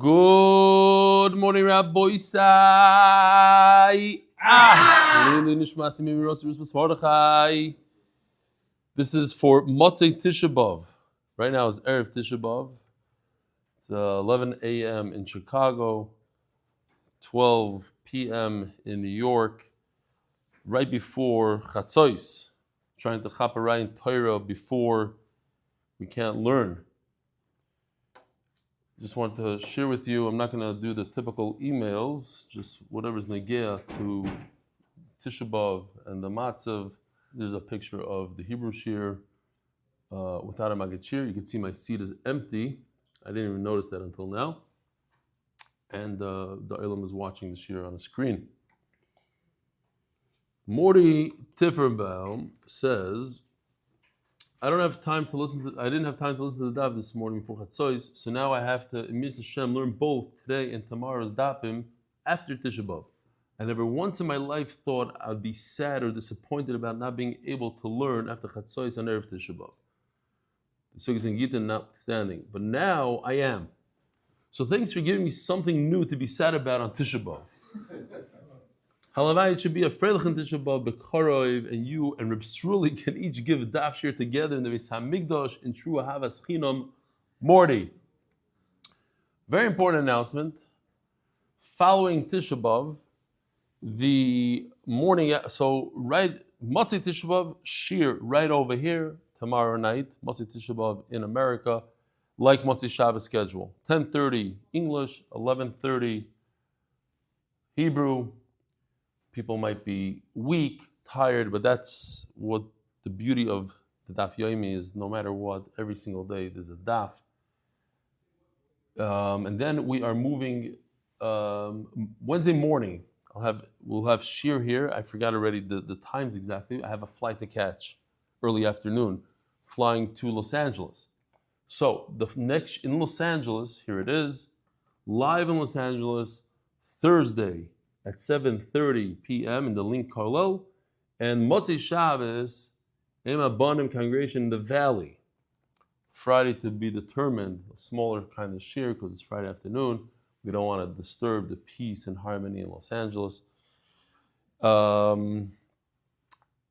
Good morning, Rabbi Isai. This is for Motzei Tisha B'Av. Right now is Erev Tisha B'Av. It's 11 a.m. in Chicago, 12 p.m. in New York, right before Chatzois, trying to chaparayim Torah before we can't learn. Just wanted to share with you, I'm not going to do the typical emails, just whatever's negea to Tisha B'Av and the matzav. There's a picture of the Hebrew shir without a Maggid shir. You can see my seat is empty. I didn't even notice that until now. And the Olam is watching the shir on the screen. Morty Tifferbaum says, I didn't have time to listen to the Daf this morning before Chatzois, so now I have to, Emir Hashem, learn both today and tomorrow's Dafim after Tisha B'Av. I never once in my life thought I'd be sad or disappointed about not being able to learn after Chatzois on Erev Tisha B'Av. The Sugis and Gita notwithstanding. But now I am. So thanks for giving me something new to be sad about on Tisha B'Av. Halavai, it should be a Freilich in Tisha B'Av, Bekarov, and you and Reb Sruli can each give a daf shir together in the Beis HaMikdash in true Ahavas Chinam Morty. Very important announcement. Following Tisha B'Av, the morning, so right, Motzei Tisha B'Av, shir right over here, tomorrow night, Motzei Tisha B'Av in America, like Motzei Shabbos schedule. 10:30 English, 11:30 Hebrew. People might be weak, tired, but that's what the beauty of the Daf Yomi is. No matter what, every single day there's a daf. And then we are moving Wednesday morning. We'll have shir here. I forgot already the times exactly. I have a flight to catch early afternoon, flying to Los Angeles. So the next in Los Angeles, here it is, live in Los Angeles, Thursday at 7:30 p.m. in the Link Carlel, and Motzei Shabbos, Ema Bonim congregation in the Valley. Friday to be determined, a smaller kind of shir because it's Friday afternoon. We don't want to disturb the peace and harmony in Los Angeles. One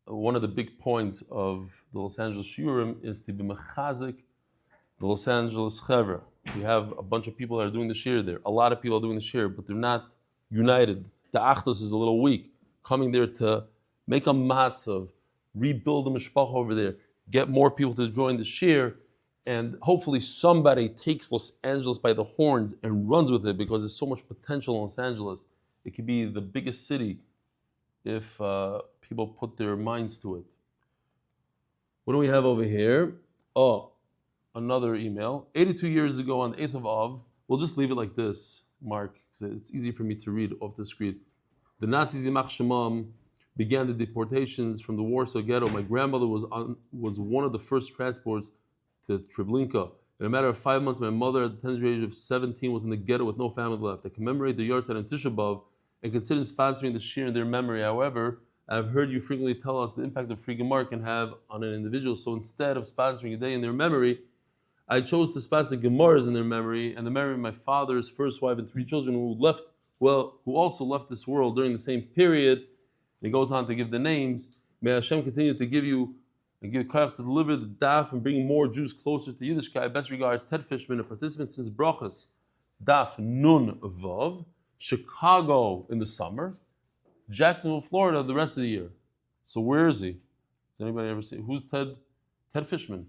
of the big points of the Los Angeles Shiurim is to be mechazik the Los Angeles Chevra. We have a bunch of people that are doing the shir there. A lot of people are doing the shir, but they're not united. The Achdus is a little weak. Coming there to make a matzav, rebuild the mishpach over there, get more people to join the shir, and hopefully somebody takes Los Angeles by the horns and runs with it because there's so much potential in Los Angeles. It could be the biggest city if people put their minds to it. What do we have over here? Oh, another email. 82 years ago on the 8th of Av, we'll just leave it like this, Mark, because it's easy for me to read off the screen. The Nazis in Shemam began the deportations from the Warsaw Ghetto. My grandmother was one of the first transports to Treblinka. In a matter of 5 months, my mother, at the tender age of 17, was in the ghetto with no family left. I commemorate the yard site on Tisha B'Av and consider sponsoring the shir in their memory. However, I've heard you frequently tell us the impact of free gemara can have on an individual. So instead of sponsoring a day in their memory, I chose to sponsor gemaras in their memory and the memory of my father's first wife and 3 children who also left this world during the same period. And he goes on to give the names. May Hashem continue to give you and give koyach to deliver the daf and bring more Jews closer to Yiddishkeit. Best regards, Ted Fishman, a participant since Brachas, Daf Nun Vav, Chicago in the summer, Jacksonville, Florida the rest of the year. So where is he? Does anybody ever see? Who's Ted Fishman?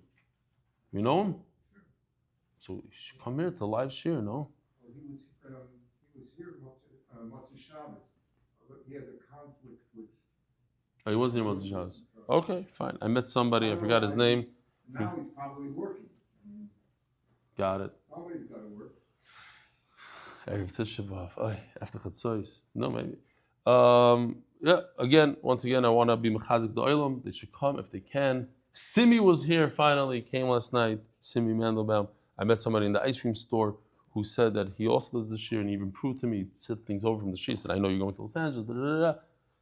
You know him? So you should come here to live share, no? Well, he was here Motzei Shabbos. He has a conflict with... Oh, he wasn't here Motzei Shabbos. Okay, fine. I met somebody, I forgot his name. Now he's probably working. Got it. Somebody's got to work. Erev Tisha B'Av. After Chatzois. No, maybe. Once again, I want to be mechazik the Olam. They should come if they can. Simi was here finally, came last night. Simi Mandelbaum. I met somebody in the ice cream store who said that he also does the shir, and he even proved to me, he said things over from the shir. He said, I know you're going to Los Angeles,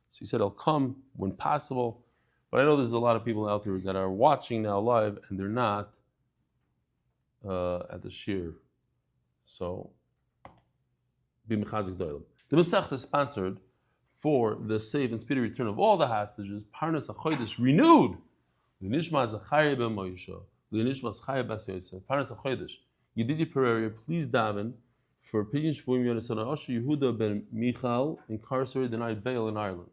So he said, I'll come when possible. But I know there's a lot of people out there that are watching now live, and they're not at the shir. So be mechazik doilam. The Masechta is sponsored for the safe and speedy return of all the hostages. Parnas achoidish renewed. L'nishma zecharya ben Moshe, l'nishma zechariah bas Yosef. Parnas achoidish. Yedidya Pereira, please daven for pidyon shevuyim Yonatan Yehuda ben Michal, incarcerated, denied bail in Ireland.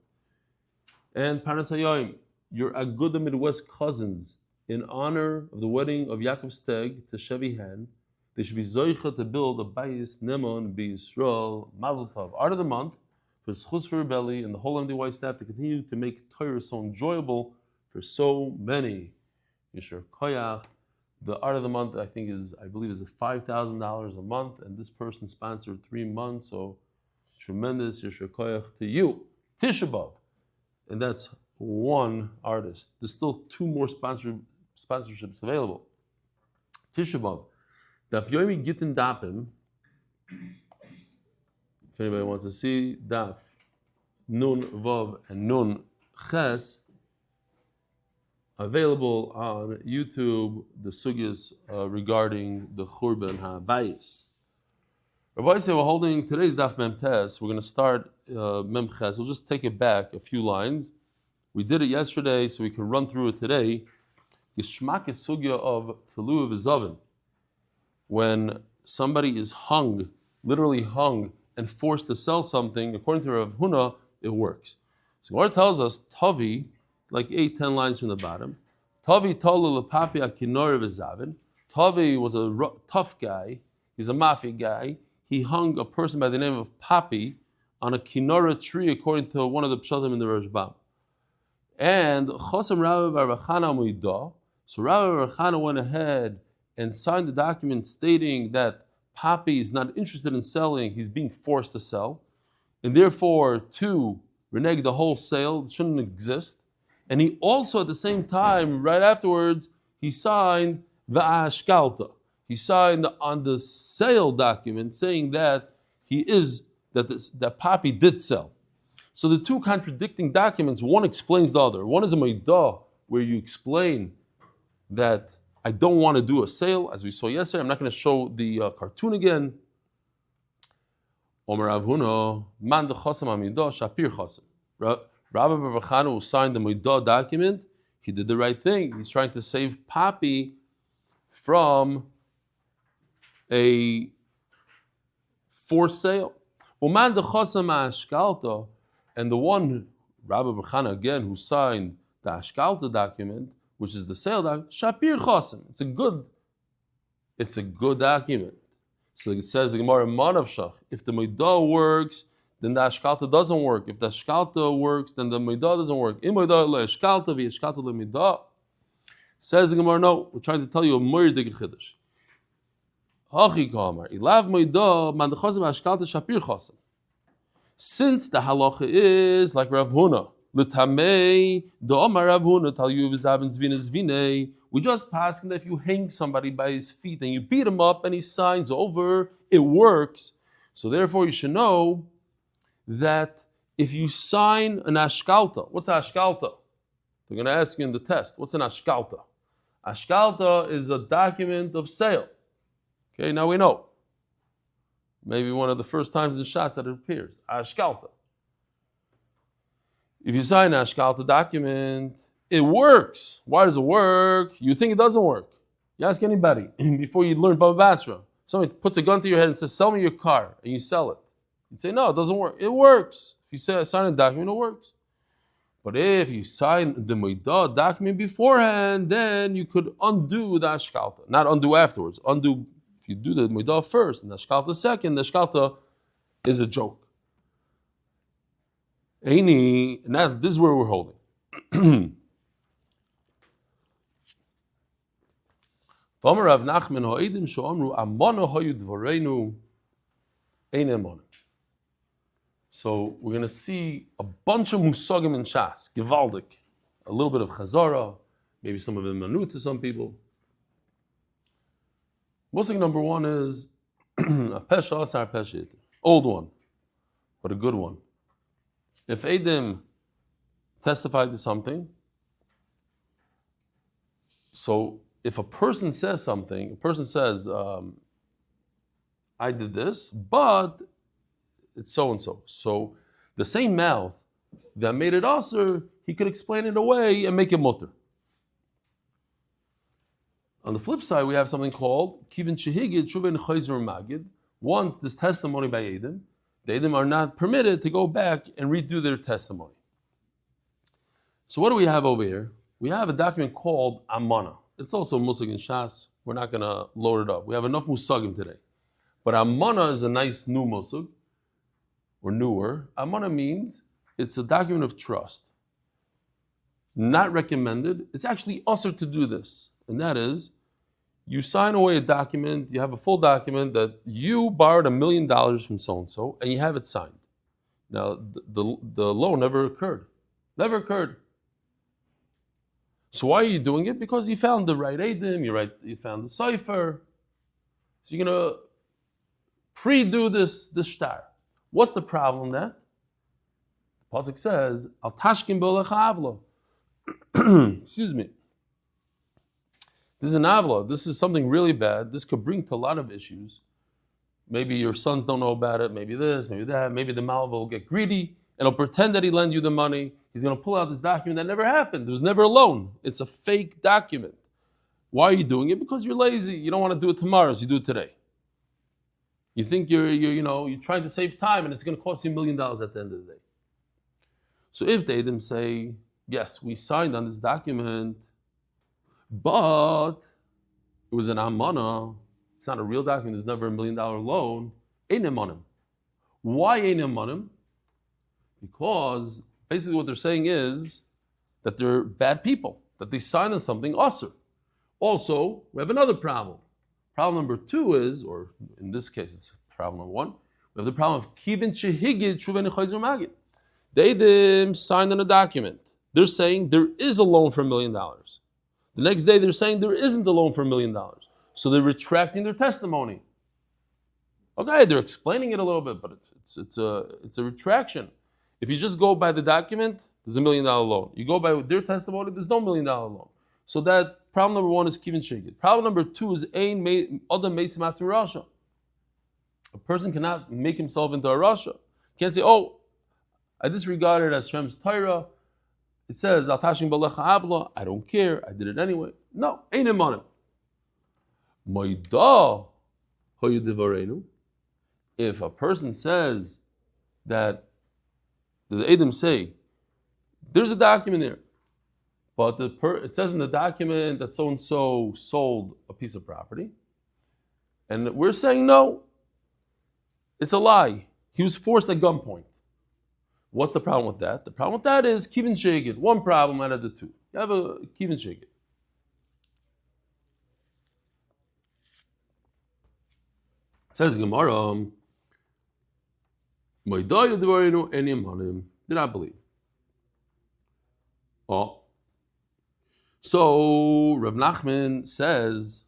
And Parnas hayoim, your Agudah Midwest Cousins, in honor of the wedding of Yaakov Steg to Shevy Han, they should be zocha to build a bayis Naaman Israel Mazel Tov. Art of the month for zechus for Rebelli and the whole MDY staff to continue to make Torah so enjoyable for so many. Yeshur Koyach. The art of the month, I believe, is $5,000 a month, and this person sponsored 3 months, so tremendous Yeshur Koyach to you. Tisha B'Av, and that's one artist. There's still 2 more sponsorships available. Tisha B'Av. Daf Yomi Gittin Dapim. If anybody wants to see Daf Nun Vav and Nun Ches, available on YouTube, the sugyas regarding the Churban HaBayis. Rabbi say we're holding today's Daf Mem Tes. We're going to start Mem Ches. We'll just take it back a few lines. We did it yesterday, so we can run through it today. Geshmak is sugya of Telu V'Zavin. When somebody is hung, literally hung, and forced to sell something, according to Rav Huna, it works. So Gemara tells us, Tavi, like 8-10 lines from the bottom, Tavi tolu lepapi akinor v'zavin. Tavi was a tough guy. He's a mafia guy. He hung a person by the name of Papi on a kinora tree, according to one of the pshatim in the Rashbam. And Chosam Rabbi Bar Chana Muidah. So Rabbi Bar Chana went ahead and signed the document stating that Papi is not interested in selling, he's being forced to sell, and therefore to renege the whole sale, it shouldn't exist. And he also at the same time, right afterwards, he signed Va'ashkalta. He signed on the sale document saying that that Papi did sell. So the 2 contradicting documents, one explains the other. One is a Maidah, where you explain that I don't want to do a sale, as we saw yesterday. I'm not going to show the cartoon again. Omer Avhuno, man de chosam amidah shapir chosam. Rabbi Bar Chana, who signed the Maidah document, he did the right thing. He's trying to save Papi from a forced sale. Uman de chosam ashkalta, and the one, Rabbi Bar Chana again, who signed the ashkalta document, which is the sale document, Shapir Chosim. It's a good document. So it says the Gemara Manav Shach. If the Maidah works, then the Ashkalta doesn't work. If the Ashkalta works, then the Maidah doesn't work. Im Maidah le Ashkalta vi Ashkalta le Maidah. Says the Gemara, no, we're trying to tell you a Moirdig Chiddush. Hachi Kamar. Ilav Maidah man dechazim Ashkalta Shapir Chosim. Since the halacha is like Rav Huna, L'tamei do'omar Rav Huna tal yu v'zavin zvina zvine. We just pass that if you hang somebody by his feet and you beat him up and he signs over, it works. So therefore you should know that if you sign an ashkalta, what's ashkalta? They're going to ask you in the test, what's an ashkalta? Ashkalta is a document of sale. Okay, now we know. Maybe one of the first times in Shas that it appears. Ashkalta. If you sign an ashkalta document, it works. Why does it work? You think it doesn't work. You ask anybody before you learn Bava Basra. Somebody puts a gun to your head and says, sell me your car, and you sell it. You'd say, no, it doesn't work. It works. If you sign a document, it works. But if you sign the Maidah document beforehand, then you could undo the ashkalta. Not undo afterwards. Undo, if you do the Maidah first and the ashkalta second, the ashkalta is a joke. And this is where we're holding. So we're going to see a bunch of musagim in Shas, Givaldik, a little bit of Chazara, maybe some of them manu to some people. Musag number 1 is a pesha asar peshit, old one, but a good one. If Eidim testified to something, so if a person says something, a person says, I did this, but it's so and so. So the same mouth that made it aser, he could explain it away and make it mutter. On the flip side, we have something called kivin shehigid shuven chayzer magid. Once this testimony by Edom, the Edom are not permitted to go back and redo their testimony. So what do we have over here? We have a document called Amana. It's also Musag and Shas. We're not going to load it up. We have enough Musagim today. But Amana is a nice new Musag, or newer. Amana means it's a document of trust. Not recommended. It's actually usher to do this. And that is, you sign away a document, you have a full document that you borrowed $1 million from so-and-so, and you have it signed. Now, the loan never occurred. Never occurred. So why are you doing it? Because you found the right Edom, you found the cipher. So you're going to pre-do this shtar. What's the problem there? The pasuk says, "Al tashkim bo'lecha avla." Excuse me. This is an avla. This is something really bad. This could bring to a lot of issues. Maybe your sons don't know about it. Maybe this, maybe that. Maybe the malva will get greedy and he'll pretend that he lent you the money. He's going to pull out this document that never happened. There was never a loan. It's a fake document. Why are you doing it? Because you're lazy. You don't want to do it tomorrow, so you do it today. You think you're trying to save time, and it's going to cost you $1 million at the end of the day. So if they Edom say, yes, we signed on this document, but it was an amana, it's not a real document, there's never $1 million loan, ein emanim. Why ein emanim? Because basically what they're saying is that they're bad people, that they signed on something usher. Also, we have another problem. Problem number 2 is, or in this case it's problem number 1, we have the problem of kivin shehigid shuven chayzer magid. They signed on a document. They're saying there is a loan for $1 million. The next day they're saying there isn't a loan for $1 million. So they're retracting their testimony. Okay, they're explaining it a little bit, but it's a retraction. If you just go by the document, there's $1 million loan. You go by their testimony, there's no $1 million loan. So that problem number 1 is kivin shegid. Problem number 2 is ein adam meisim atzmi rasha. A person cannot make himself into a rasha. Can't say, oh, I disregarded Hashem's Torah. It says, Al tashim b'alecha avla. I don't care. I did it anyway. No, ein emanim. Moida hoyu devarenu. If a person says that the Edom say, there's a document there, but it says in the document that so-and-so sold a piece of property, and we're saying no, it's a lie. He was forced at gunpoint. What's the problem with that? The problem with that is kivin shegid. One problem out of the 2. You have a kivin shegid. Says Gemara, did not believe. Oh. So Reb Nachman says,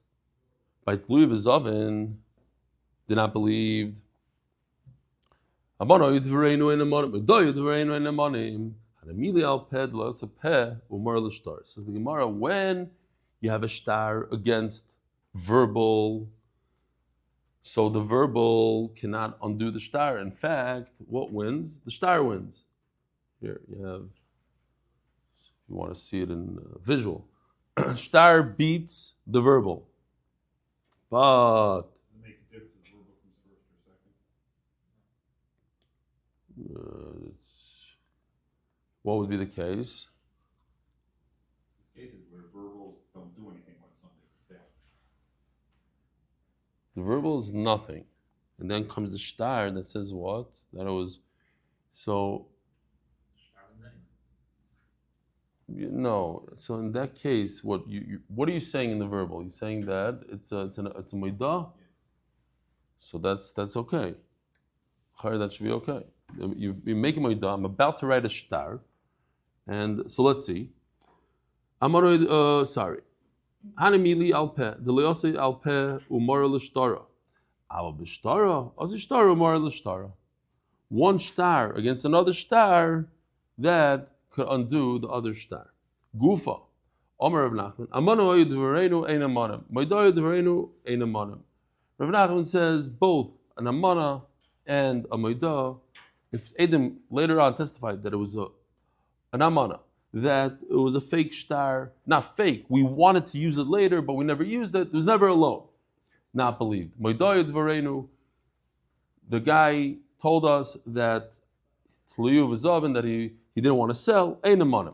by Tluy v'Zovin, did not believe. Says the Gemara, when you have a shtar against verbal, so the verbal cannot undo the shtar. In fact, what wins? The shtar wins. Here you have, if you want to see it in visual, shtar beats the verbal. But what would be the case? Cases where verbals don't do anything when something's established. The verbal is nothing, and then comes the shtar that says what? That it was so. No. So in that case, what are you saying in the verbal? You're saying that it's a meidah. So that's okay. That should be okay. You make a meidah. I'm about to write a shtar, and so let's see. Hanimili alpe deliose alpe umar l'shtara. Al b'shtara az shtara umar l'shtara. One shtar against another shtar that could undo the other shtar. Gufa. Omer Rav Nachman. Amanu hayu dvarenu ein amanim. Meidah hayu dvarenu ein amanim. Rav Nachman says both an amana and a Moidah, if Edom later on testified that it was an amana, that it was a fake shtar, not fake, we wanted to use it later, but we never used it, it was never a loan. Not believed. Moidah Dvarenu, the guy told us that that he didn't want to sell, ain't a money.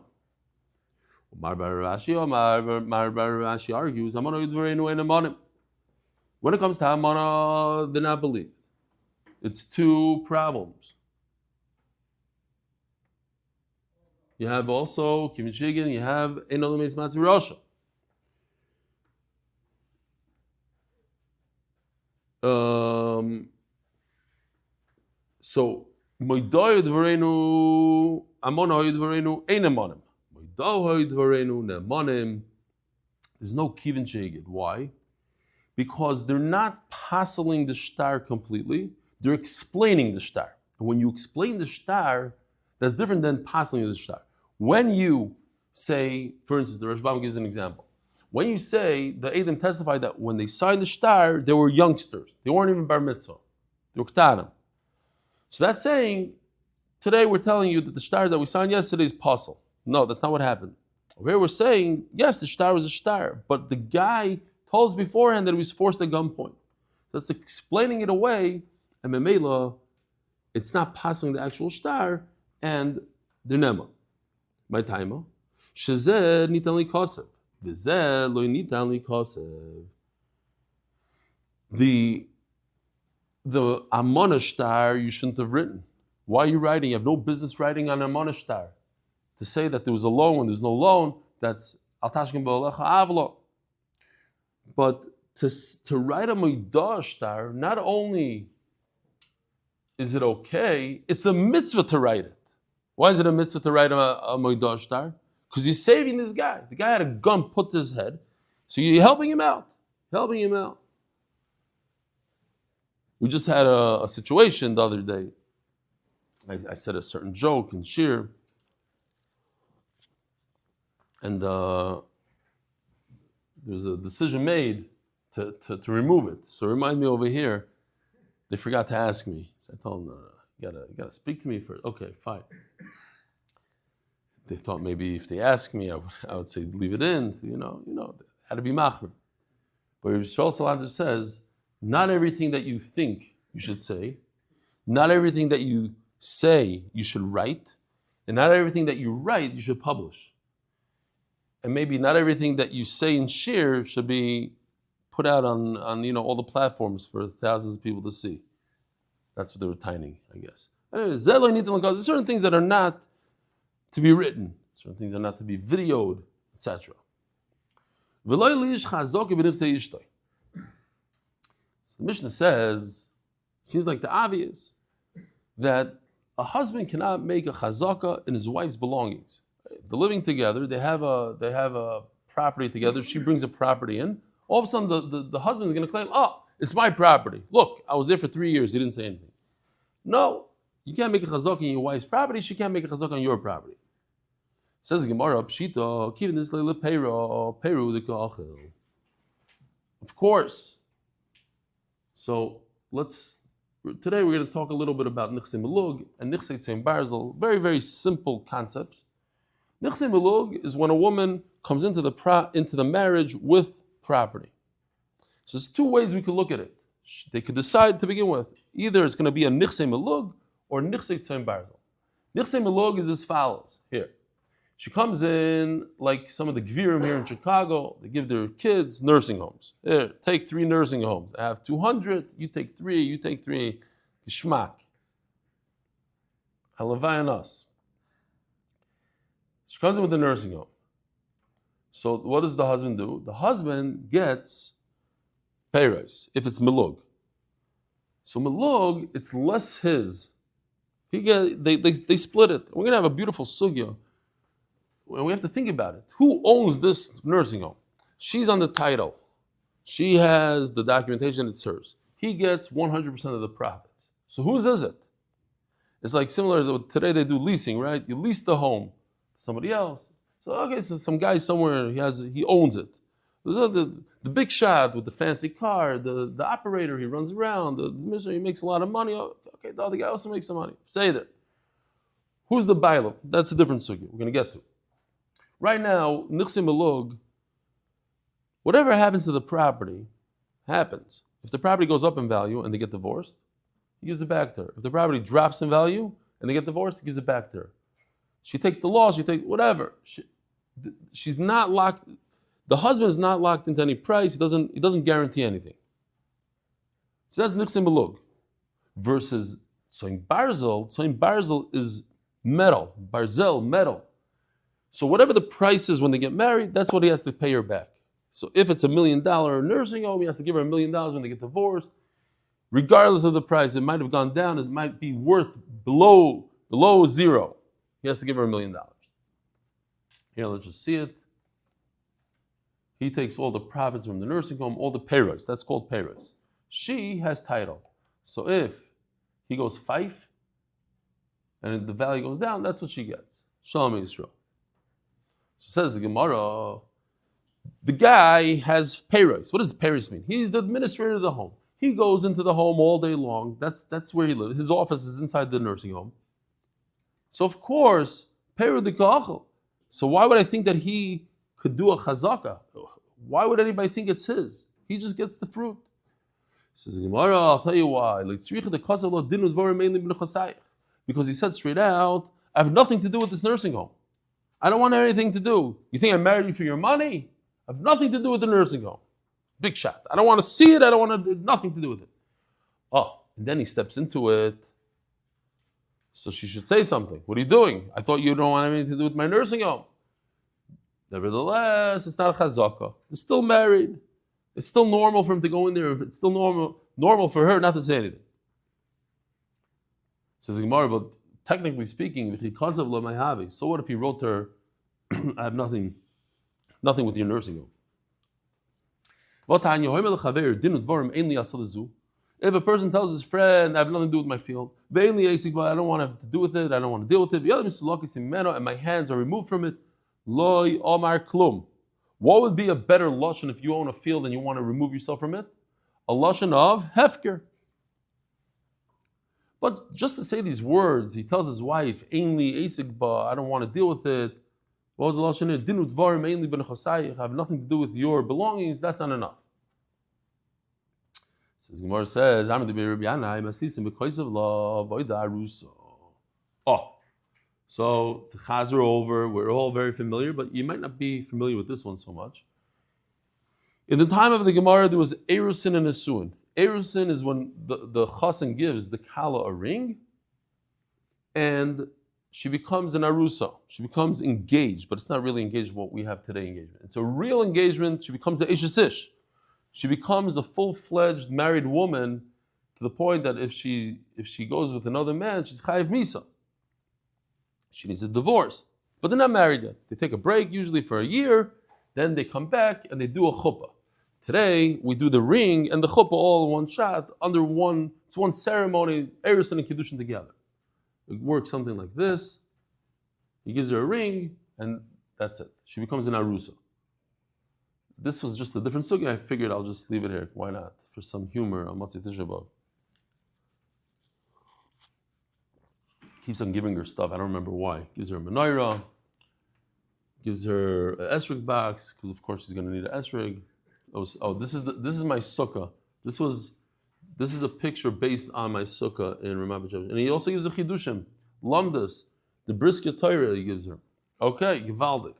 Rashi argues, when it comes to Amana, they're not believed. It's two problems. You have also Kivin Shigin, you have Enolames Matzirosha. So Moidoy Dvarenu, Amonoy Dvarenu, Einamonim. Moidoy Dvarenu, Nemonim. There's no Kivin Shigin. Why? Because they're not passing the shtar completely, they're explaining the shtar. And when you explain the shtar, that's different than passing the shtar. When you say, for instance, the Rashbam gives an example. When you say, the Edom testified that when they signed the shtar, they were youngsters. They weren't even bar mitzvah. They were ktanim. So that's saying, today we're telling you that the shtar that we signed yesterday is possible. No, that's not what happened. Over here we're saying, yes, the shtar was a shtar, but the guy told us beforehand that he was forced at gunpoint. That's explaining it away, and Memela, it's not passing the actual shtar, and the nema. My timer. Shezeh nitan li kosev. V'zeh lo nitan li kosev. The Amona shtar you shouldn't have written. Why are you writing? You have no business writing on Amona shtar. To say that there was a loan when there's no loan, that's al tashkin ba'olecha avlo. But to write a Moidah shtar, not only is it okay, it's a mitzvah to write it. Why is it a mitzvah to write a Moidah shtar? Because you're saving this guy. The guy had a gun put to his head, so you're helping him out. Helping him out. We just had a situation the other day. I said a certain joke in Shir, and there's a decision made to remove it. So remind me over here, they forgot to ask me. So I told them, you gotta speak to me first. Okay, fine. They thought maybe if they ask me, I would say leave it in. You know, had to be machmer. But Yisrael Salander says, not everything that you think you should say, not everything that you say you should write, and not everything that you write you should publish. And maybe not everything that you say in shir should be put out on all the platforms for thousands of people to see. That's what they were tining, I guess. Anyways, there's certain things that are not to be written, certain things are not to be videoed, etc. So the Mishnah says, seems like the obvious, that a husband cannot make a chazaka in his wife's belongings. They're living together, they have a property together, she brings a property in, all of a sudden the husband is going to claim, oh, it's my property. Look, I was there for 3 years, he didn't say anything. No, you can't make a chazaka in your wife's property, she can't make a chazaka on your property. Says the Gemara, Pshita, Kivin Isle Peru the Kachel. Of course. So today we're going to talk a little bit about Nichse Melug and Nichse Tzim Barzel, very, very simple concepts. Nichse Melug is when a woman comes into the marriage with property. So there's two ways we could look at it. They could decide to begin with. Either it's going to be a Nichse Melug or Nichse Tzim Barzel. Nichse Melug is as follows. Here. She comes in like some of the Gvirim here in Chicago. They give their kids nursing homes. Here, take 3 nursing homes. I have 200. You take 3. You take 3. Gishmak. Halavai and us. She comes in with the nursing home. So what does the husband do? The husband gets payros if it's melug. So melug, it's less his. They split it. We're gonna have a beautiful sugya. We have to think about it. Who owns this nursing home? She's on the title. She has the documentation, it's hers. He gets 100% of the profits. So whose is it? It's like similar to today they do leasing, right? You lease the home to somebody else. So okay, so some guy somewhere he owns it. The big shot with the fancy car, the operator, he runs around, the minister, he makes a lot of money. Oh, okay, the other guy also makes some money. Say that. Who's the bailam? That's a different sugya we're going to get to. Right now, nichsim elug, whatever happens to the property, happens. If the property goes up in value and they get divorced, he gives it back to her. If the property drops in value and they get divorced, he gives it back to her. She takes the loss, she takes whatever. She's not locked. The husband is not locked into any price. He doesn't guarantee anything. So that's nichsim elug. Versus tzoin barzel is metal. Barzel, metal. So whatever the price is when they get married, that's what he has to pay her back. So if it's $1 million nursing home, he has to give her $1 million when they get divorced. Regardless of the price, it might have gone down. It might be worth below zero. He has to give her $1 million. Here, let's just see it. He takes all the profits from the nursing home, all the payros. That's called payros. She has title. So if he goes 5 and the value goes down, that's what she gets. Shalom Yisrael. So says the Gemara, the guy has payros. What does payros mean? He's the administrator of the home. He goes into the home all day long. That's where he lives. His office is inside the nursing home. So of course, payro the kachel. So why would I think that he could do a chazaka? Why would anybody think it's his? He just gets the fruit. Says Gemara, I'll tell you why. Because he said straight out, I have nothing to do with this nursing home. I don't want anything to do. You think I married you for your money? I have nothing to do with the nursing home. Big shot. I don't want to see it. I don't want to do nothing to do with it. Oh, and then he steps into it. So she should say something. What are you doing? I thought you don't want anything to do with my nursing home. Nevertheless, it's not a chazaka. They're still married. It's still normal for him to go in there. It's still normal for her not to say anything. Says Gemara, but technically speaking, so what if he wrote to her, I have nothing with your nursing home. If a person tells his friend, I have nothing to do with my field, I don't want to do with it, I don't want to deal with it, and my hands are removed from it, Loi Omar Klum. What would be a better lashon if you own a field and you want to remove yourself from it? A lashon of hefker. But just to say these words, he tells his wife, Ainli Esikba, I don't want to deal with it. What was the lashon here? Dinu dvarim ainli ben chasayich. I have nothing to do with your belongings. That's not enough. Says Gemara says, Amud Beis. Oh. So the chaz are over. We're all very familiar, but you might not be familiar with this one so much. In the time of the Gemara, there was erusin and nesuin. Erusin is when the chassan gives the kala a ring, and she becomes an arusa. She becomes engaged, but it's not really engaged what we have today engagement. It's a real engagement. She becomes an ishesish. She becomes a full-fledged married woman to the point that if she goes with another man, she's chayiv misa. She needs a divorce. But they're not married yet. They take a break, usually for a year, then they come back and they do a chuppah. Today, we do the ring and the chuppah all in one shot, it's one ceremony, erusin and kiddushin together. It works something like this. He gives her a ring, and that's it. She becomes an arusa. This was just a different sugya. I figured I'll just leave it here. Why not? For some humor on Tisha B'Av. Keeps on giving her stuff. I don't remember why. Gives her a menorah. Gives her an esrog box, because of course she's going to need an esrog. This is my sukkah. This is a picture based on my sukkah in Ramat B'Shem. And he also gives a chidushim, lamdas, the brisket Torah he gives her. Okay, Givaldik.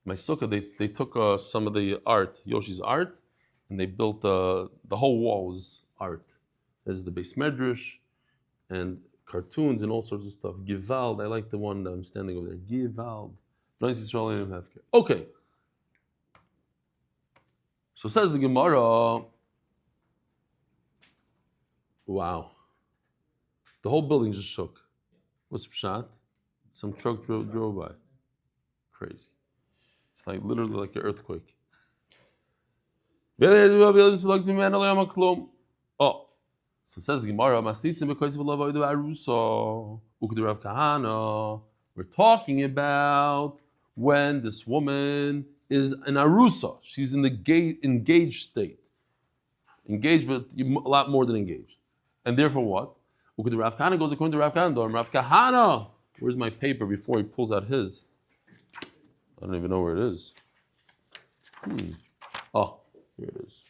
My sukkah, they took some of the art, Yoshi's art, and they built the whole wall was art. There's the base medrash and cartoons and all sorts of stuff. Givald, I like the one that I'm standing over there. Givald. Okay. So says the Gemara, wow. The whole building just shook. What's pshat? Some truck drove by. Crazy. It's like literally like an earthquake. Oh. So says the Gemara, we're talking about when this woman is an arusa. She's in the engaged state. Engaged, but a lot more than engaged. And therefore what? The Rav Kahana goes according to Rav Kahana. Rav Kahana, where's my paper before he pulls out his? I don't even know where it is. Oh, here it is.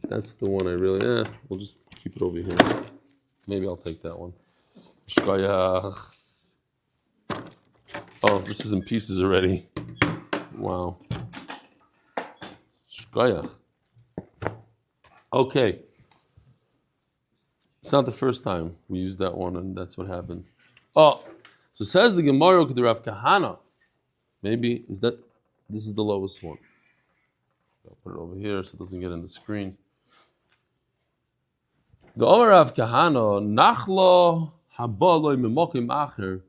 That's the one I really, we'll just keep it over here. Maybe I'll take that one. Shkayach. Oh, this is in pieces already. Wow. Shkayach. Okay. It's not the first time we used that one, and that's what happened. Oh, so says the Gemara to the Rav Kahana. Maybe this is the lowest one. I'll put it over here so it doesn't get in the screen. The Omer Rav Kahana, Nachlo Habaloi Memokim Acher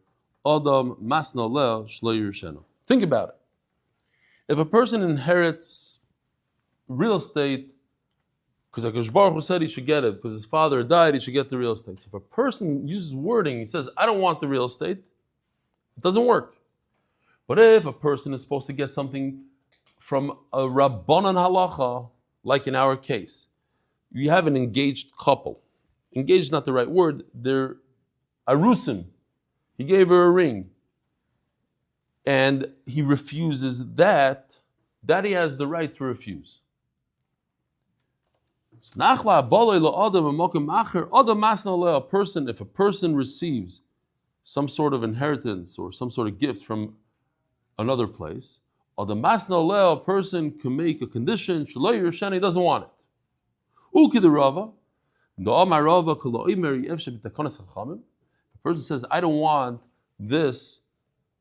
Adam Masna Lel Shlo Yershena. Think about it. If a person inherits real estate, because HaKadosh Baruch Hu said he should get it, because his father died, he should get the real estate. So if a person uses wording, he says, I don't want the real estate, it doesn't work. But if a person is supposed to get something from a Rabbanan Halacha, like in our case, you have an engaged couple. Engaged is not the right word, they're arusim. He gave her a ring. And he refuses that he has the right to refuse. So, if a person receives some sort of inheritance or some sort of gift from another place, a person can make a condition, he doesn't want it. The person says, I don't want this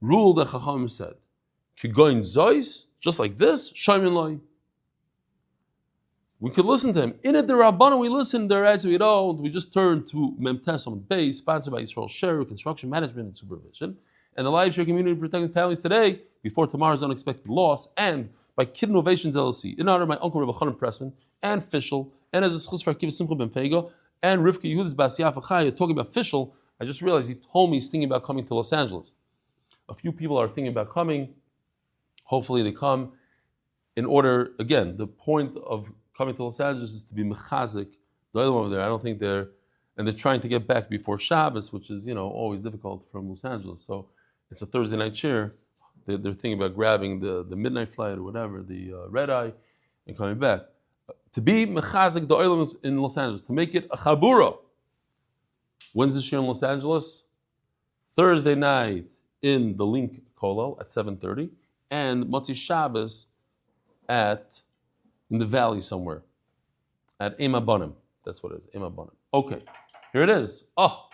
rule that Chachamim said. Just like this, we could listen to him. In it, the Rabbanan, we listen, the rest we don't. We just turn to Memtes Amud Beis, sponsored by Israel Share, Construction Management and Supervision, and the Live Share Community Protecting Families Today, before tomorrow's unexpected loss, and by Kidnovations LLC, in honor of my Uncle Reb Elchanan Pressman, and Fishel, and as a zechus for Akiva Simcha Ben Fayga, and Rivka Yehudit's Basiyah talking about Fishel. I just realized he told me he's thinking about coming to Los Angeles. A few people are thinking about coming. Hopefully they come. In order, again, the point of coming to Los Angeles is to be mechazik the other one over there. I don't think they're trying to get back before Shabbos, which is always difficult from Los Angeles. So it's a Thursday night share. They're thinking about grabbing the midnight flight or whatever, the red eye, and coming back. To be mechazik the oilam in Los Angeles, to make it a chabura. When's the share in Los Angeles? Thursday night in the Link Kollel at 7:30, and Motzi Shabbos in the valley somewhere, at Ema Bonim. That's what it is, Ema Bonim. Okay, here it is. Oh,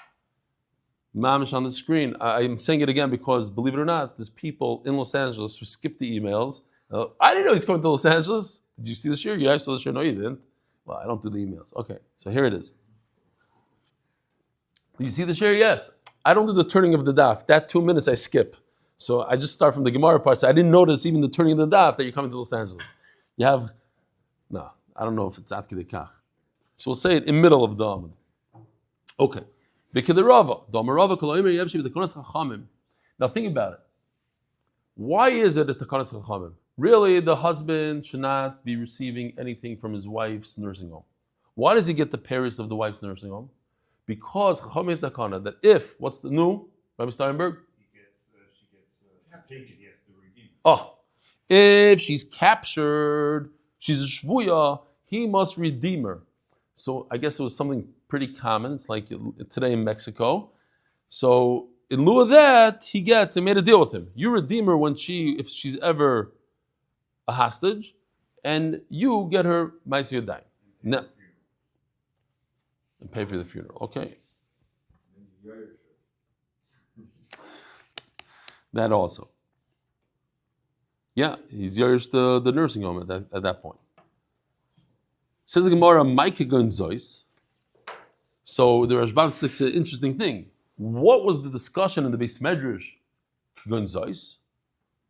mamish on the screen. I'm saying it again because, believe it or not, there's people in Los Angeles who skip the emails. I didn't know he's coming to Los Angeles. Did you see the share? Yeah, I saw the share. No, you didn't. Well, I don't do the emails. Okay, so here it is. Do you see the share? Yes. I don't do the turning of the daf. That 2 minutes I skip. So I just start from the Gemara part. So I didn't notice even the turning of the daf that you're coming to Los Angeles. You have, no, I don't know if it's at Kidikach. So we'll say it in middle of the Amud. Okay. Now think about it. Why is it at Takanas Chachamim? Really, the husband should not be receiving anything from his wife's nursing home. Why does he get the payers of the wife's nursing home? Because Chachamim Takana, that if, what's the new, Rabbi Steinberg? She gets taken, he has to redeem. Oh, if she's captured, she's a shvuya, he must redeem her. So I guess it was something pretty common. It's like today in Mexico. So in lieu of that, they made a deal with him. You redeem her if she's ever a hostage, and you get her ma'aseh yadayim. No. And pay for the funeral. Okay. That also. Yeah, he's Yerush the nursing home at that point. Says the Gemara, Mike Gonzois. So the Rashbam sticks an interesting thing. What was the discussion in the Beis Medrash? Gonzois.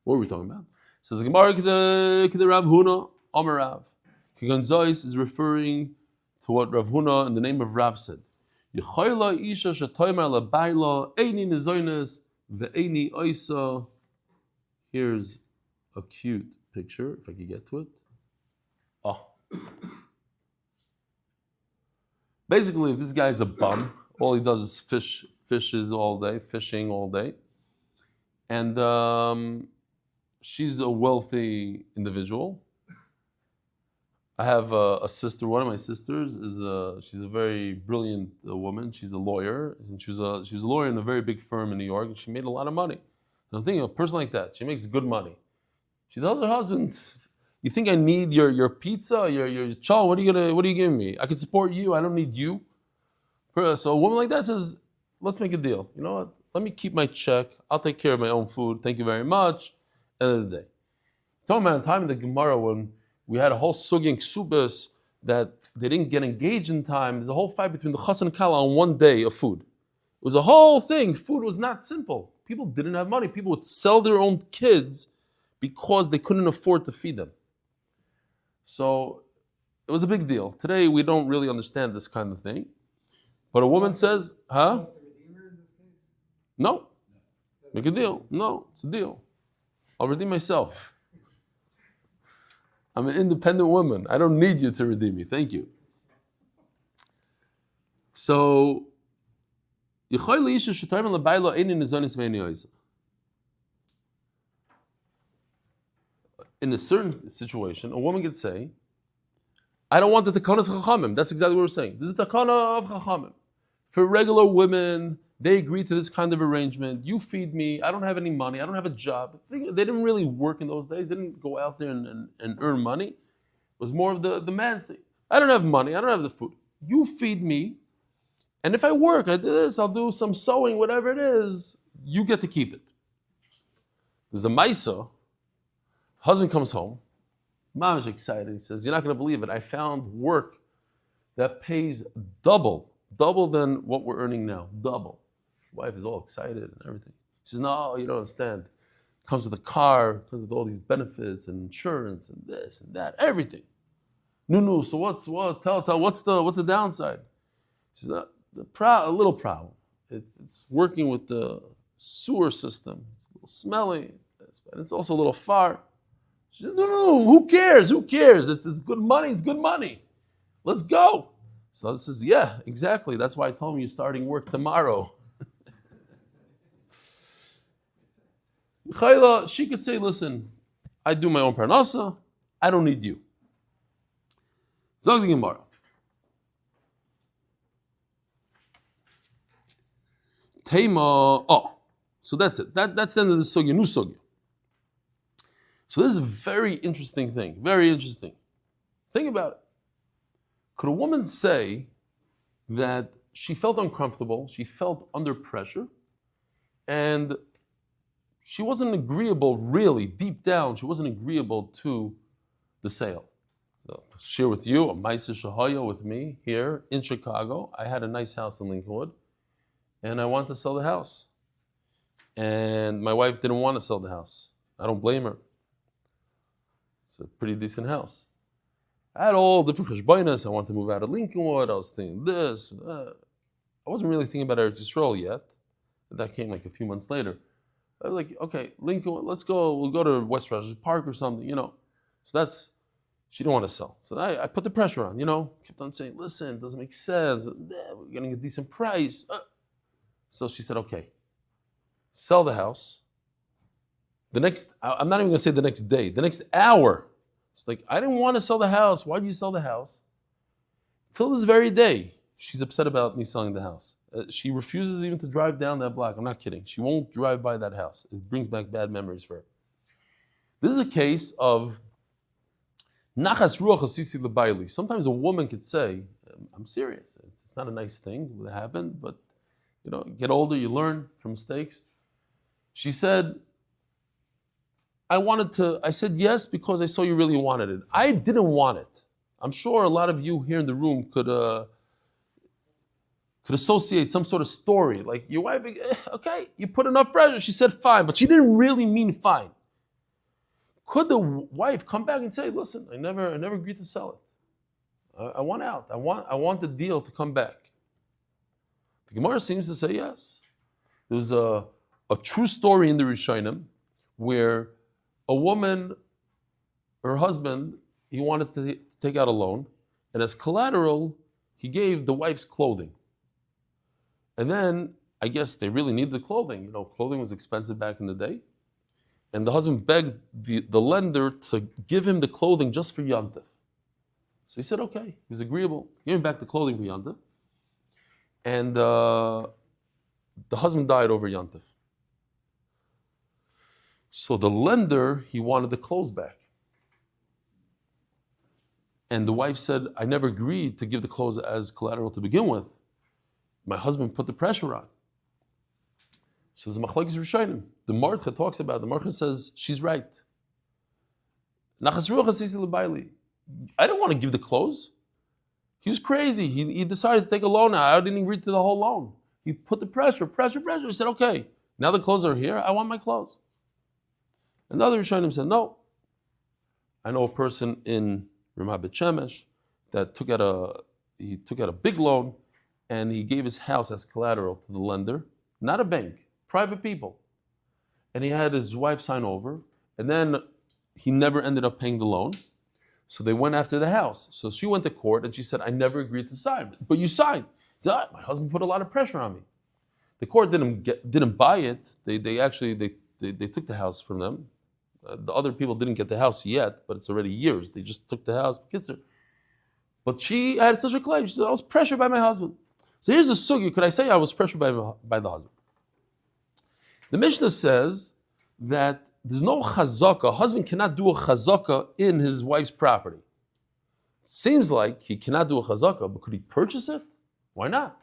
What were we talking about? Says the Gemara, the Rav Huna, Omer Rav. Gonzois is referring to what Rav Huna in the name of Rav said. Ve'eni oisa. Here's a cute picture, if I could get to it. Oh. Basically, if this guy's a bum, all he does is fishes all day, fishing all day. And she's a wealthy individual. I have a sister. One of my sisters she's a very brilliant woman. She's a lawyer, and she was a lawyer in a very big firm in New York, and she made a lot of money. So think of a person like that. She makes good money. She tells her husband, "You think I need your pizza, your chow? What are you giving me? I can support you. I don't need you." So a woman like that says, "Let's make a deal. You know what? Let me keep my check. I'll take care of my own food. Thank you very much." End of the day. Talking about a time in the Gemara when we had a whole sugi and ksubas that they didn't get engaged in time. There's a whole fight between the chas and kala on one day of food. It was a whole thing. Food was not simple. People didn't have money. People would sell their own kids because they couldn't afford to feed them. So it was a big deal. Today we don't really understand this kind of thing. But a woman says, huh? No. Make a deal. No, it's a deal. I'll redeem myself. I'm an independent woman. I don't need you to redeem me. Thank you. So, in a certain situation, a woman could say, I don't want the takanas chachamim. That's exactly what we're saying. This is the takana of chachamim. For regular women, they agree to this kind of arrangement. You feed me. I don't have any money. I don't have a job. They didn't really work in those days. They didn't go out there and earn money. It was more of the man's thing. I don't have money. I don't have the food. You feed me. And if I work, I do this, I'll do some sewing, whatever it is, you get to keep it. There's a maisa. Husband comes home. Mom is excited. He says, you're not going to believe it. I found work that pays double than what we're earning now. Double. His wife is all excited and everything. He says, no, you don't understand. It comes with a car, comes with all these benefits and insurance and this and that, everything. No, so what's the downside? He says, a little problem. It's working with the sewer system. It's a little smelly, and it's also a little far. She says, no, who cares? It's good money. Let's go. So he says, yeah, exactly. That's why I told him you're starting work tomorrow. Chayla, she could say, listen, I do my own parnasa. I don't need you. Zog the Gemara. So that's it. That's the end of the sugya, new sugya. So this is a very interesting thing. Very interesting. Think about it. Could a woman say that she felt uncomfortable, she felt under pressure, and she wasn't agreeable, really, deep down, she wasn't agreeable to the sale? So I'll share with you a Maisa Shahaya with me here in Chicago. I had a nice house in Lincolnwood, and I wanted to sell the house. And my wife didn't want to sell the house. I don't blame her. It's a pretty decent house. I had all different cheshbonos. I wanted to move out of Lincolnwood. I was thinking this. I wasn't really thinking about Eretz Yisrael yet. That came like a few months later. I was like, okay, Lincolnwood, let's go. We'll go to West Rogers Park or something, So she didn't want to sell. So I put the pressure on, kept on saying, listen, it doesn't make sense. We're getting a decent price. So she said, okay, sell the house. I'm not even going to say the next day, the next hour. It's like, I didn't want to sell the house. Why did you sell the house? Till this very day, she's upset about me selling the house. She refuses even to drive down that block. I'm not kidding. She won't drive by that house. It brings back bad memories for her. This is a case of nachas ruach asisi l'bayli. Sometimes a woman could say, I'm serious. It's not a nice thing that happened, but get older, you learn from mistakes. She said, I said yes because I saw you really wanted it. I didn't want it. I'm sure a lot of you here in the room could associate some sort of story. Like your wife, okay, you put enough pressure. She said fine, but she didn't really mean fine. Could the wife come back and say, listen, I never agreed to sell it. I want out. I want the deal to come back. The Gemara seems to say yes. There was a a true story in the Rishonim where a woman, her husband, he wanted to take out a loan, and as collateral, he gave the wife's clothing. And then, I guess they really needed the clothing. Clothing was expensive back in the day. And the husband begged the lender to give him the clothing just for Yontif. So he said, okay. He was agreeable. Gave him back the clothing for Yontif. And the husband died over Yontif. So the lender, he wanted the clothes back. And the wife said, I never agreed to give the clothes as collateral to begin with. My husband put the pressure on. So there's a machlokes rishonim. The Martha talks about it. The Martha says, she's right. I don't want to give the clothes. He was crazy. He decided to take a loan. I didn't agree to the whole loan. He put the pressure. He said, okay, now the clothes are here. I want my clothes. And the other rishonim said, no. I know a person in Ramah Bet Shemesh that took out a big loan, and he gave his house as collateral to the lender, not a bank, private people. And he had his wife sign over, and then he never ended up paying the loan. So they went after the house. So she went to court and she said, I never agreed to sign. But you signed. She said, my husband put a lot of pressure on me. The court didn't buy it. They took the house from them. The other people didn't get the house yet, but it's already years. They just took the house, Kitzer. But she had such a claim. She said, I was pressured by my husband. So here's the sugi. Could I say I was pressured by the husband? The Mishnah says that there's no chazaka. A husband cannot do a chazaka in his wife's property. It seems like he cannot do a chazaka, but could he purchase it? Why not?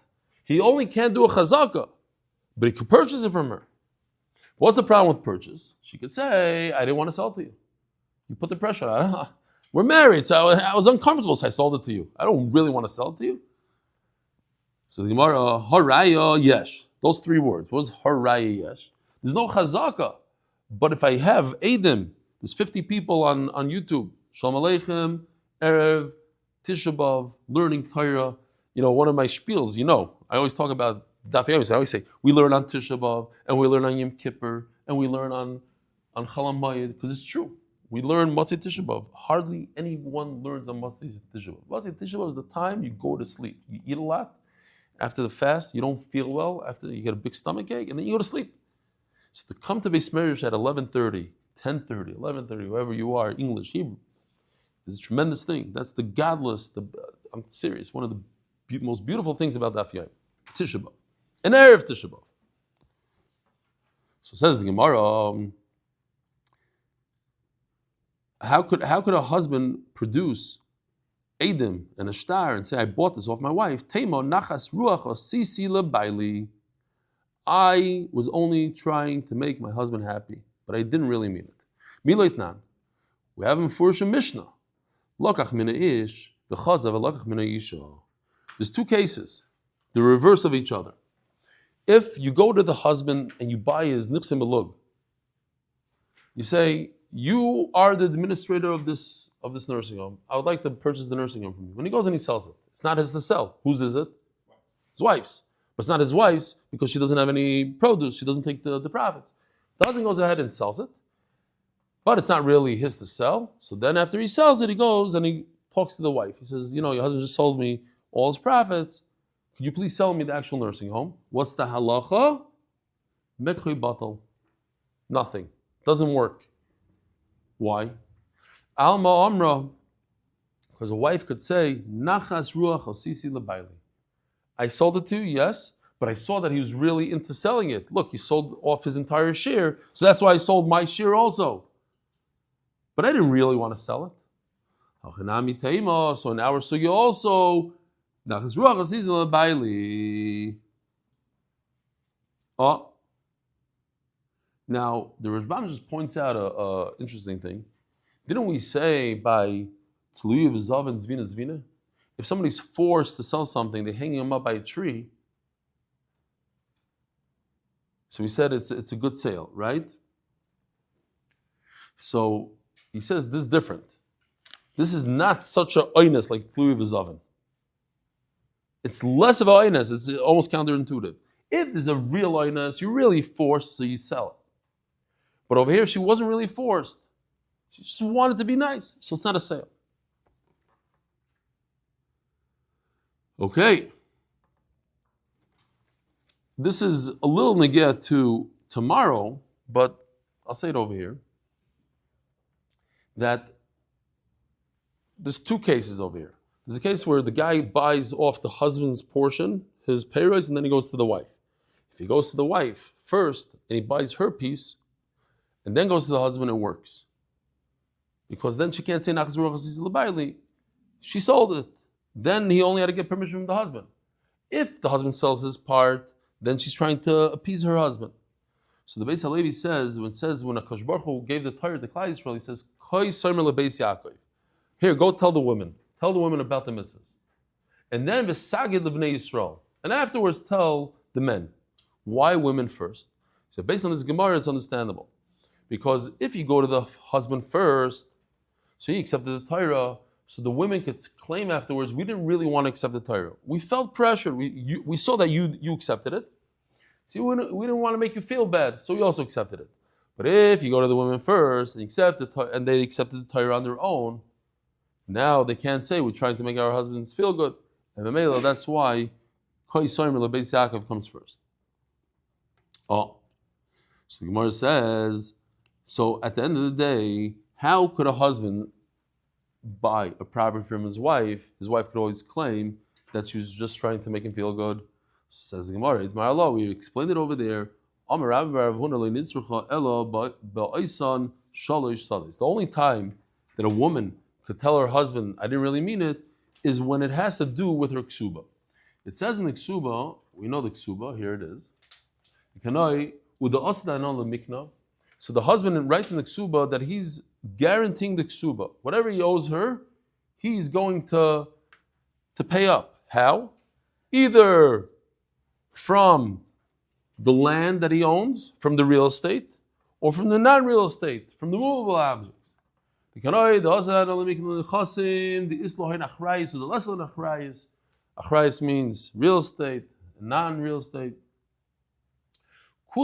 He only can't do a chazaka, but he could purchase it from her. What's the problem with purchase? She could say, I didn't want to sell it to you. You put the pressure on. We're married, so I was uncomfortable, so I sold it to you. I don't really want to sell it to you. So the Gemara, haraya yesh. Those three words. What is haraya yesh? There's no chazaka. But if I have Eidim, there's 50 people on YouTube, Shalom Aleichem, Erev, Tisha B'Av, learning Torah. One of my spiels, I always talk about Daf Yomi. I always say, we learn on Tisha B'Av, and we learn on Yom Kippur, and we learn on Chol Hamoed, because it's true. We learn Matzei Tisha B'Av. Hardly anyone learns on Matzei Tisha B'Av. Matzei Tisha B'Av is the time you go to sleep. You eat a lot. After the fast, you don't feel well. After you get a big stomach ache, and then you go to sleep. So to come to Beis Medrash at 11:30, 10:30, 11:30, wherever you are, English, Hebrew, is a tremendous thing. That's the godless, I'm serious, one of the most beautiful things about Daf Yomi, Tisha B'Av, an Erev Tisha B'Av. So says the Gemara, how could a husband produce Eidim and a star and say, I bought this off my wife? Teimo nachas ruach osisi lebaili. I was only trying to make my husband happy, but I didn't really mean it. Miloitnan. We have in Furush Mishnah. Lokach mina ish, v'chazav lokach mina isha. There's two cases, the reverse of each other. If you go to the husband and you buy his nichsim elug, you say, you are the administrator of this nursing home. I would like to purchase the nursing home from you. When he goes and he sells it, it's not his to sell. Whose is it? His wife's. But it's not his wife's because she doesn't have any produce. She doesn't take the profits. The husband goes ahead and sells it, but it's not really his to sell. So then after he sells it, he goes and he talks to the wife. He says, your husband just sold me all his profits. Could you please sell me the actual nursing home? What's the halacha? Mekhui batal. Nothing. Doesn't work. Why? Alma amra. Because a wife could say, Nachas ruach osisi lebaili. I sold it to you, yes, but I saw that he was really into selling it. Look, he sold off his entire share, so that's why I sold my share also. But I didn't really want to sell it. So in our sugya also, now the Rashbam just points out a interesting thing. Didn't we say by Tluya v'zav and zvina zvina? If somebody's forced to sell something, they're hanging them up by a tree. So we said it's a good sale, right? So he says this is different. This is not such a oinus like Tluya v'zavan. It's less of a oinus. It's almost counterintuitive. If there's a real oinus, you're really forced, so you sell it. But over here, she wasn't really forced. She just wanted to be nice, so it's not a sale. Okay. This is a little negea to tomorrow, but I'll say it over here. That there's two cases over here. There's a case where the guy buys off the husband's portion, his payroll, and then he goes to the wife. If he goes to the wife first and he buys her piece, and then goes to the husband, it works. Because then she can't say nachas ruachas l'bayli. She sold it. Then he only had to get permission from the husband. If the husband sells his part, then she's trying to appease her husband. So the Beis Halevi says when Akash Baruch Hu gave the Torah to Klal Yisrael, he says, Koi somer lebeis Yaakov. Here, go tell the women. Tell the women about the mitzvahs. And then v'sagid lebnei Yisrael. And afterwards tell the men. Why women first? So based on this Gemara, it's understandable. Because if you go to the husband first, so he accepted the Torah, so the women could claim afterwards, we didn't really want to accept the Torah. We felt pressured. We saw that you accepted it. See, we didn't want to make you feel bad, so we also accepted it. But if you go to the women first and they accepted the Torah on their own, now they can't say we're trying to make our husbands feel good. And Mamela, that's why Koi Soimer Lebeis Yaakov comes first. Oh. So the Gemara says, so at the end of the day, how could a husband buy a property from his wife? His wife could always claim that she was just trying to make him feel good. Says the Gemara, we explained it over there. The only time that a woman could tell her husband, I didn't really mean it, is when it has to do with her ksuba. It says in the ksuba, we know the ksuba, here it is. So the husband writes in the ksuba that he's guaranteeing the ksuba. Whatever he owes her, he's going to pay up. How? Either from the land that he owns, from the real estate, or from the non-real estate, from the movable objects. So the lesson of achrayis means real estate, non-real estate. They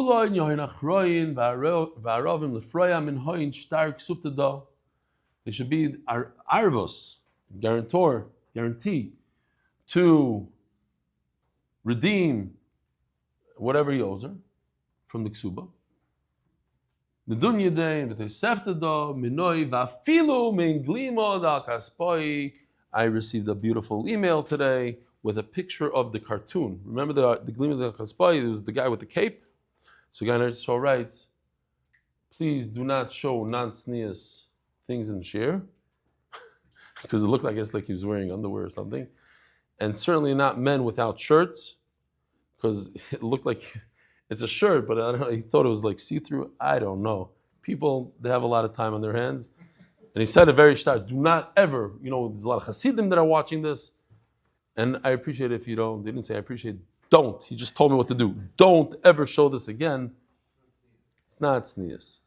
should be arvos, guarantee to redeem whatever he owes her from the ksuba. The dunya day and the tesefta minoi vafilu min glima da kaspoi. I received a beautiful email today with a picture of the cartoon. Remember the glima da kaspoi? It was the guy with the cape. So Ganer so writes, please do not show non-sneous things in share, because it looked like he was wearing underwear or something, and certainly not men without shirts, because it looked like it's a shirt, but I don't know, he thought it was like see-through. I don't know. People, they have a lot of time on their hands, and he said it very stark. Do not ever, there's a lot of Hasidim that are watching this, and I appreciate it if you don't. They didn't say I appreciate it. Don't. He just told me what to do. Don't ever show this again. It's not sneeze.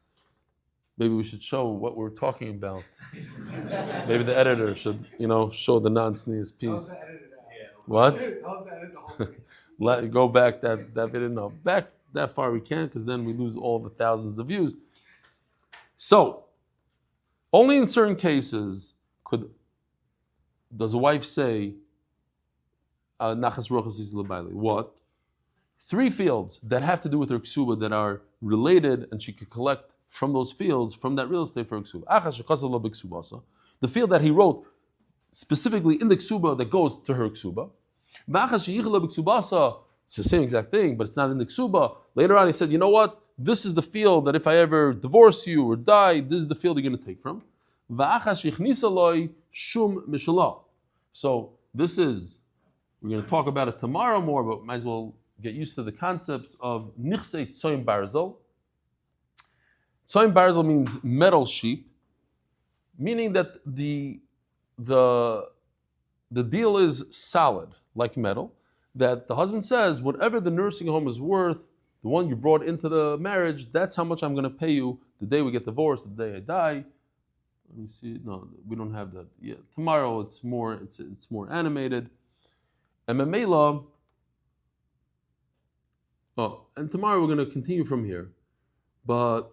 Maybe we should show what we're talking about. Maybe the editor should, show the non-sneeze piece. What? Go back that video. No, back that far we can't, because then we lose all the thousands of views. So, only in certain cases does a wife say, nachas ruachas is l'bayli. What? 3 fields that have to do with her ksuba that are related, and she could collect from those fields, from that real estate for her ksuba. The field that he wrote specifically in the ksuba that goes to her ksuba. It's the same exact thing, but it's not in the ksuba. Later on he said, you know what? This is the field that if I ever divorce you or die, this is the field you're going to take from. So this is, we're going to talk about it tomorrow more, but might as well get used to the concepts of nichsei tzoyim barzel. Tzoyim barzel means metal sheep, meaning that the deal is solid, like metal, that the husband says, whatever the nursing home is worth, the one you brought into the marriage, that's how much I'm going to pay you the day we get divorced, the day I die. Let me see. No, we don't have that yet. Tomorrow it's more animated. And Mamela, Oh, and tomorrow we're going to continue from here. But,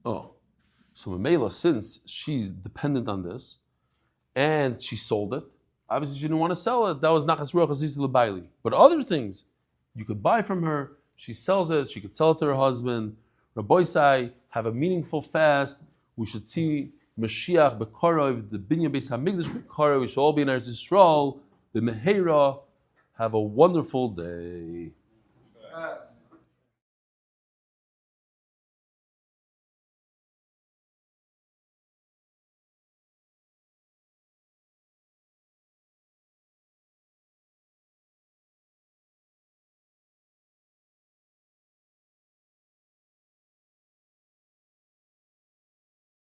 so Mamela, since she's dependent on this, and she sold it, obviously she didn't want to sell it, that was Nachas Ruach Aziz L'Baili. But other things, you could buy from her, she sells it, she could sell it to her husband. Rabbi Sai, have a meaningful fast. We should see Mashiach Bekorov, the Binyan Beis Hamikdash Bekorov. We should all be in Eretz Yisrael. The Meheira. Have a wonderful day.